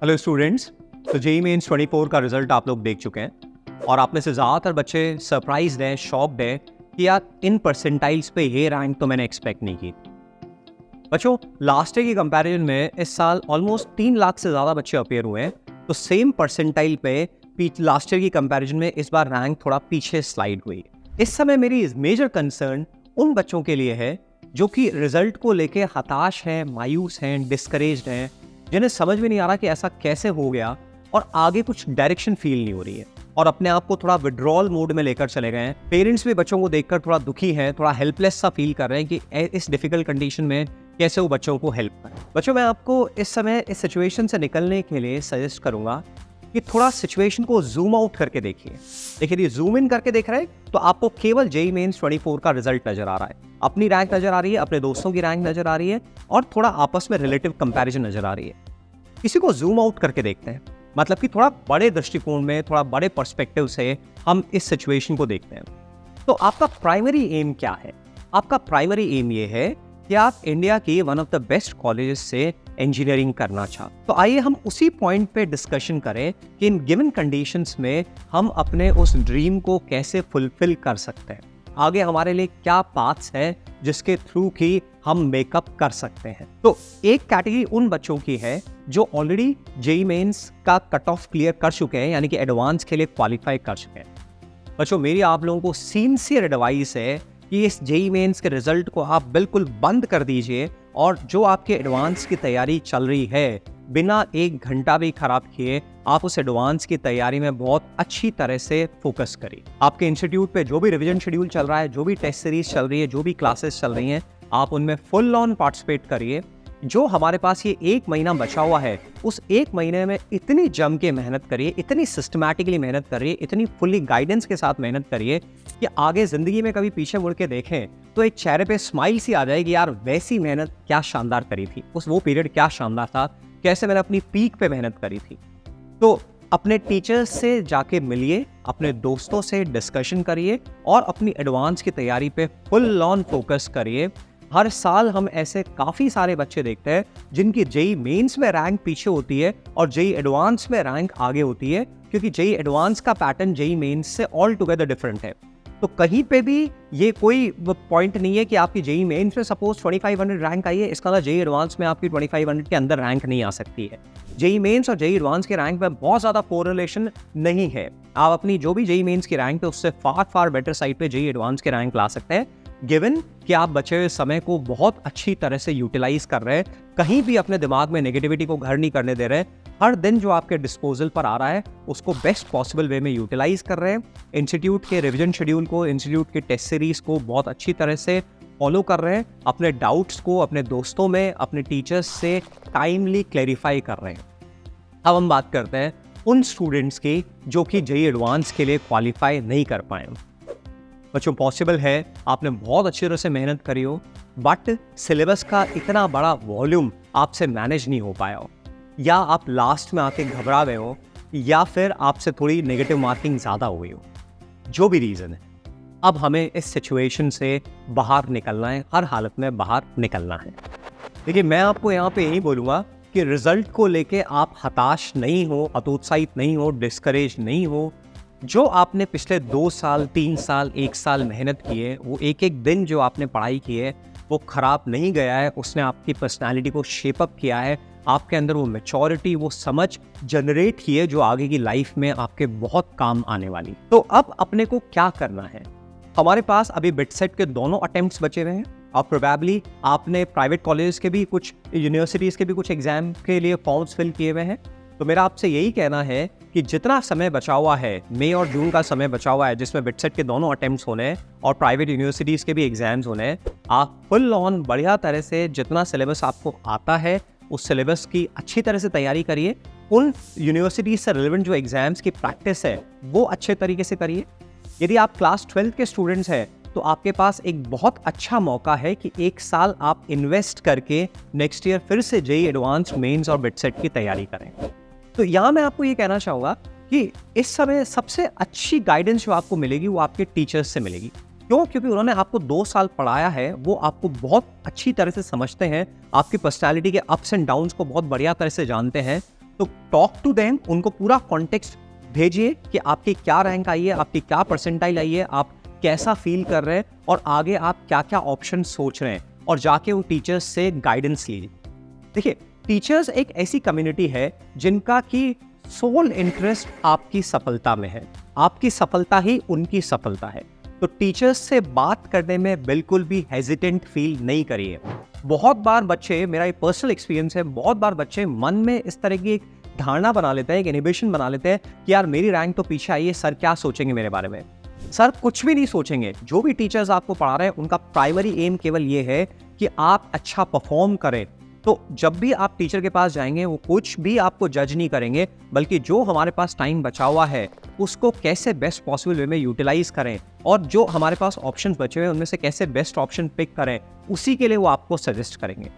Hello students. तो JEE mains 24 का result आप लोग देख चुके हैं और आप में से ज़्यादातर बच्चे सरप्राइज्ड हैं, शॉक्ड हैं कि यार इन परसेंटाइल्स पे ये रैंक तो मैंने एक्सपेक्ट नहीं की। बच्चों, लास्ट ईयर की कंपैरिजन में इस साल ऑलमोस्ट 3 लाख से ज़्यादा बच्चे अपेयर हुए हैं। तो सेम परसेंटाइल पे लास्ट ईयर की कंपैरिजन में इस बार रैंक थोड़ा पीछे स्लाइड हुई। इस समय मेरी मेजर कंसर्न उन बच्चों के लिए है जो कि रिजल्ट को लेके हताश हैं, मायूस हैं, डिस्करेज्ड हैं, जिन्हें समझ में नहीं आ रहा कि ऐसा कैसे हो गया और आगे कुछ डायरेक्शन फील नहीं हो रही है और अपने आप को थोड़ा विड्रॉल मोड में लेकर चले गए हैं। पेरेंट्स भी बच्चों को देखकर थोड़ा दुखी हैं, थोड़ा हेल्पलेस सा फील कर रहे हैं कि इस डिफिकल्ट कंडीशन में कैसे वो बच्चों को हेल्प करें। बच्चों, मैं आपको इस समय इस सिचुएशन से निकलने के लिए सजेस्ट करूंगा कि थोड़ा सिचुएशन को जूम आउट करके देखिए। देखिए, यदि जूम इन करके देख रहे हैं तो आपको केवल जेईई मेंस 24 का रिजल्ट नजर आ रहा है, अपनी रैंक नजर आ रही है, अपने दोस्तों की रैंक नजर आ रही है और थोड़ा आपस में रिलेटिव कंपैरिजन नजर आ रही है। किसी को जूम आउट करके देखते हैं, मतलब कि थोड़ा बड़े दृष्टिकोण में, थोड़ा बड़े पर्सपेक्टिव से हम इस सिचुएशन को देखते हैं। तो आपका प्राइमरी एम क्या है? आपका प्राइमरी एम ये है कि आप इंडिया की one of the best colleges से इंजीनियरिंग करना चाहते। तो आइए हम उसी पॉइंट पे डिस्कशन करें कि इन गिवन कंडीशंस में हम अपने उस ड्रीम को कैसे फुलफिल कर सकते हैं। आगे हमारे लिए क्या पाथ्स हैं जिसके थ्रू की हम मेकअप कर सकते हैं। तो एक कैटेगरी उन बच्चों की है जो ऑलरेडी जेईई मेंस का कट ऑफ क्लियर कर चुके हैं, यानी कि एडवांस के लिए क्वालिफाई कर चुके हैं। बच्चों, मेरी आप लोगों को सिंसियर एडवाइस है कि इस जेईई मेंस के रिजल्ट को आप बिल्कुल बंद कर दीजिए और जो आपके एडवांस की तैयारी चल रही है, बिना एक घंटा भी खराब किए आप उस एडवांस की तैयारी में बहुत अच्छी तरह से फोकस करिए। आपके इंस्टीट्यूट पे जो भी रिवीजन शेड्यूल चल रहा है, जो भी टेस्ट सीरीज चल रही है, जो भी क्लासेस चल रही हैं, आप उनमें फुल ऑन पार्टिसिपेट करिए। जो हमारे पास ये 1 महीना बचा हुआ है, उस 1 महीने में इतनी जम के मेहनत करिए, इतनी सिस्टमैटिकली मेहनत करिए, इतनी फुल्ली गाइडेंस के साथ मेहनत करिए कि आगे जिंदगी में कभी पीछे मुड़ के देखें तो एक चेहरे पे स्माइल सी आ जाएगी, यार वैसी मेहनत क्या शानदार करी थी, वो पीरियड क्या शानदार था, कैसे मैंने अपनी पीक पे मेहनत करी थी। तो अपने टीचर्स से जाके मिलिए, अपने दोस्तों से डिस्कशन करिए और अपनी एडवांस की तैयारी पे फुल ऑन फोकस करिए। हर साल हम ऐसे काफ़ी सारे बच्चे देखते हैं जिनकी जेईई मेंस में रैंक पीछे होती है और जेईई एडवांस में रैंक आगे होती है, क्योंकि जेईई एडवांस का पैटर्न जेईई मेंस से ऑल टुगेदर डिफरेंट है। तो कहीं पे भी ये कोई पॉइंट नहीं है कि आपकी जेईई मेंस में सपोज 2500 रैंक आई है, इसका मतलब जेईई एडवांस में आपकी 2500 के अंदर रैंक नहीं आ सकती है। जेईई मेंस और जेईई एडवांस के रैंक में बहुत ज़्यादा कोरिलेशन नहीं है। आप अपनी जो भी जेईई मेंस की रैंक है उससे फार बेटर साइड पे जेईई एडवांस के रैंक ला सकते हैं, गिवन कि आप बचे हुए समय को बहुत अच्छी तरह से यूटिलाइज कर रहे हैं, कहीं भी अपने दिमाग में नेगेटिविटी को घर नहीं करने दे रहे हैं। हर दिन जो आपके डिस्पोजल पर आ रहा है उसको बेस्ट पॉसिबल वे में यूटिलाइज कर रहे हैं। इंस्टीट्यूट के रिवीजन शेड्यूल को, इंस्टीट्यूट के टेस्ट सीरीज को बहुत अच्छी तरह से फॉलो कर रहे हैं। अपने डाउट्स को अपने दोस्तों में, अपने टीचर्स से टाइमली क्लैरिफाई कर रहे हैं। अब हम बात करते हैं उन स्टूडेंट्स की जो कि जेईई एडवांस के लिए क्वालिफाई नहीं कर पाए। बच्चों, पॉसिबल है आपने बहुत अच्छी तरह से मेहनत करी हो, बट सिलेबस का इतना बड़ा वॉल्यूम आपसे मैनेज नहीं हो पाया हो, या आप लास्ट में आके घबरा गए हो, या फिर आपसे थोड़ी नेगेटिव मार्किंग ज़्यादा हो गई हो। जो भी रीज़न है, अब हमें इस सिचुएशन से बाहर निकलना है, हर हालत में बाहर निकलना है। देखिए, मैं आपको यहाँ पे यही बोलूँगा कि रिजल्ट को लेके आप हताश नहीं हो, हतोत्साहित नहीं हो, डिस्करेज नहीं हो। जो आपने पिछले 2 साल, 3 साल, 1 साल मेहनत की है, वो एक एक दिन जो आपने पढ़ाई की है वो ख़राब नहीं गया है, उसने आपकी पर्सनालिटी को शेप अप किया है, आपके अंदर वो मैच्योरिटी, वो समझ जनरेट की है जो आगे की लाइफ में आपके बहुत काम आने वाली। तो अब अपने को क्या करना है? हमारे पास अभी बिटसेट के दोनों अटेम्प्ट्स बचे हुए हैं और प्रोबेबली आपने प्राइवेट कॉलेज के भी, कुछ यूनिवर्सिटीज़ के भी कुछ एग्जाम के लिए फॉर्म्स फिल किए हुए हैं। तो मेरा आपसे यही कहना है कि जितना समय बचा हुआ है, मई और जून का समय बचा हुआ है जिसमें बिटसेट के दोनों अटेम्प्ट्स होने हैं और प्राइवेट यूनिवर्सिटीज़ के भी एग्जाम्स होने हैं, आप फुल ऑन बढ़िया तरह से जितना सिलेबस आपको आता है उस सिलेबस की अच्छी तरह से तैयारी करिए। उन यूनिवर्सिटीज़ से रिलेवेंट जो एग्जाम्स की प्रैक्टिस है वो अच्छे तरीके से करिए। यदि आप क्लास 12 के स्टूडेंट्स हैं तो आपके पास एक बहुत अच्छा मौका है कि 1 साल आप इन्वेस्ट करके नेक्स्ट ईयर फिर से जेईई एडवांस, मेंस और बिटसेट की तैयारी करें। तो यहाँ मैं आपको ये कहना चाहूँगा कि इस समय सबसे अच्छी गाइडेंस जो आपको मिलेगी वो आपके टीचर्स से मिलेगी। क्यों? क्योंकि उन्होंने आपको 2 साल पढ़ाया है, वो आपको बहुत अच्छी तरह से समझते हैं, आपकी पर्सनालिटी के अप्स एंड डाउन्स को बहुत बढ़िया तरह से जानते हैं तो टॉक टू देम, उनको पूरा कॉन्टेक्स्ट भेजिए कि आपकी क्या रैंक आई है, आपकी क्या परसेंटाइल आई है, आप कैसा फील कर रहे हैं और आगे आप क्या क्या ऑप्शन सोच रहे हैं, और जाके उन टीचर्स से गाइडेंस लीजिए। देखिए, टीचर्स एक ऐसी कम्युनिटी है जिनका कि सोल इंटरेस्ट आपकी सफलता में है, आपकी सफलता ही उनकी सफलता है। तो टीचर्स से बात करने में बिल्कुल भी हेजिटेंट फील नहीं करिए। बहुत बार बच्चे, मेरा एक पर्सनल एक्सपीरियंस है, बहुत बार बच्चे मन में इस तरह की एक धारणा बना लेते हैं, एक इनहिबिशन बना लेते हैं कि यार मेरी रैंक तो पीछे आई है, सर क्या सोचेंगे मेरे बारे में। सर कुछ भी नहीं सोचेंगे। जो भी टीचर्स आपको पढ़ा रहे हैं उनका प्राइमरी एम केवल ये है कि आप अच्छा परफॉर्म करें। तो जब भी आप टीचर के पास जाएंगे वो कुछ भी आपको जज नहीं करेंगे, बल्कि जो हमारे पास टाइम बचा हुआ है उसको कैसे बेस्ट पॉसिबल वे में यूटिलाइज करें, और जो हमारे पास ऑप्शंस बचे हुए हैं उनमें से कैसे बेस्ट ऑप्शन पिक करें, उसी के लिए वो आपको सजेस्ट करेंगे।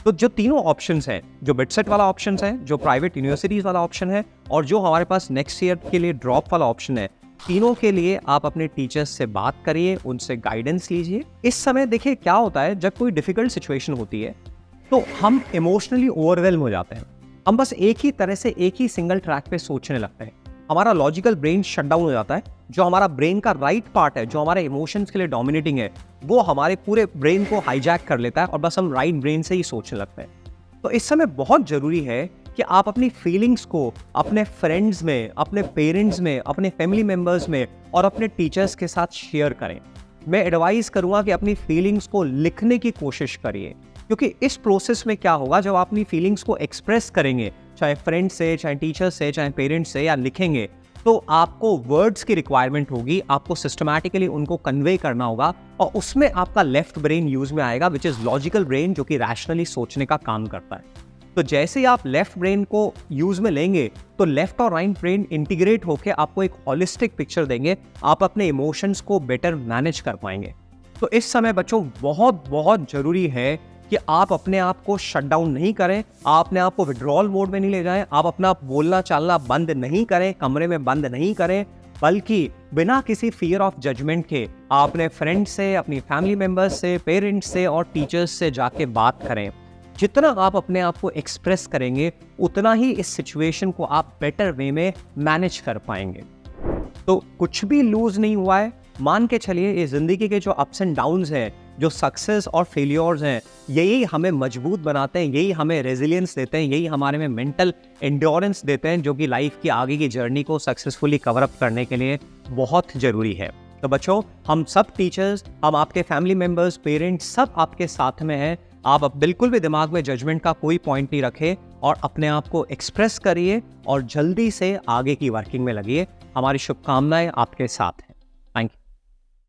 तो जो तीनों ऑप्शंस हैं, जो बिटसेट वाला ऑप्शन है, जो प्राइवेट यूनिवर्सिटीज वाला ऑप्शन है, और जो हमारे पास नेक्स्ट ईयर के लिए ड्रॉप वाला ऑप्शन है, तीनों के लिए आप अपने टीचर्स से बात करिए, उनसे गाइडेंस लीजिए। इस समय देखिए क्या होता है, जब कोई डिफिकल्ट सिचुएशन होती है तो हम इमोशनली ओवरवेल्म हो जाते हैं। हम बस एक ही तरह से एक ही सिंगल ट्रैक पे सोचने लगते हैं। हमारा लॉजिकल ब्रेन शट डाउन हो जाता है। जो हमारा ब्रेन का राइट पार्ट है, जो हमारे इमोशंस के लिए डोमिनेटिंग है, वो हमारे पूरे ब्रेन को हाईजैक कर लेता है और बस हम राइट ब्रेन से ही सोचने लगते हैं। तो इस समय बहुत जरूरी है कि आप अपनी फीलिंग्स को अपने फ्रेंड्स में, अपने पेरेंट्स में, अपने फैमिली मेंबर्स में और अपने टीचर्स के साथ शेयर करें। मैं एडवाइस करूंगा कि अपनी फीलिंग्स को लिखने की कोशिश करिए, क्योंकि इस प्रोसेस में क्या होगा, जब आप अपनी फीलिंग्स को एक्सप्रेस करेंगे, चाहे फ्रेंड से, चाहे टीचर से, चाहे पेरेंट्स से, या लिखेंगे, तो आपको वर्ड्स की रिक्वायरमेंट होगी, आपको सिस्टमैटिकली उनको कन्वे करना होगा, और उसमें आपका लेफ्ट ब्रेन यूज में आएगा, विच इज लॉजिकल ब्रेन, जो कि रैशनली सोचने का काम करता है। तो जैसे ही आप लेफ्ट ब्रेन को यूज में लेंगे तो लेफ्ट और राइट ब्रेन इंटीग्रेट होकर आपको एक होलिस्टिक पिक्चर देंगे, आप अपने इमोशंस को बेटर मैनेज कर पाएंगे। तो इस समय बच्चों बहुत बहुत जरूरी है कि आप अपने आप को शट डाउन नहीं करें, आप अपने आप को विड्रॉल मोड में नहीं ले जाएं, आप अपना बोलना चालना बंद नहीं करें, कमरे में बंद नहीं करें, बल्कि बिना किसी फियर ऑफ जजमेंट के आप अपने फ्रेंड्स से, अपनी फैमिली मेंबर्स से, पेरेंट्स से और टीचर्स से जाके बात करें। जितना आप अपने आप को एक्सप्रेस करेंगे उतना ही इस सिचुएशन को आप बेटर वे में मैनेज कर पाएंगे। तो कुछ भी लूज नहीं हुआ है, मान के चलिए ये जिंदगी के जो अप्स एंड डाउन्स हैं, जो सक्सेस और फेलियर्स हैं, यही हमें मजबूत बनाते हैं, यही हमें रेजिलियंस देते हैं, यही हमारे में मेंटल एंड्योरेंस देते हैं, जो कि लाइफ की आगे की जर्नी को सक्सेसफुली कवर अप करने के लिए बहुत ज़रूरी है। तो बच्चों, हम सब टीचर्स, हम आपके फैमिली मेम्बर्स, पेरेंट्स, सब आपके साथ में हैं। आप अब बिल्कुल भी दिमाग में जजमेंट का कोई पॉइंट नहीं रखें और अपने आप को एक्सप्रेस करिए और जल्दी से आगे की वर्किंग में लगिए। हमारी शुभकामनाएं आपके साथ हैं।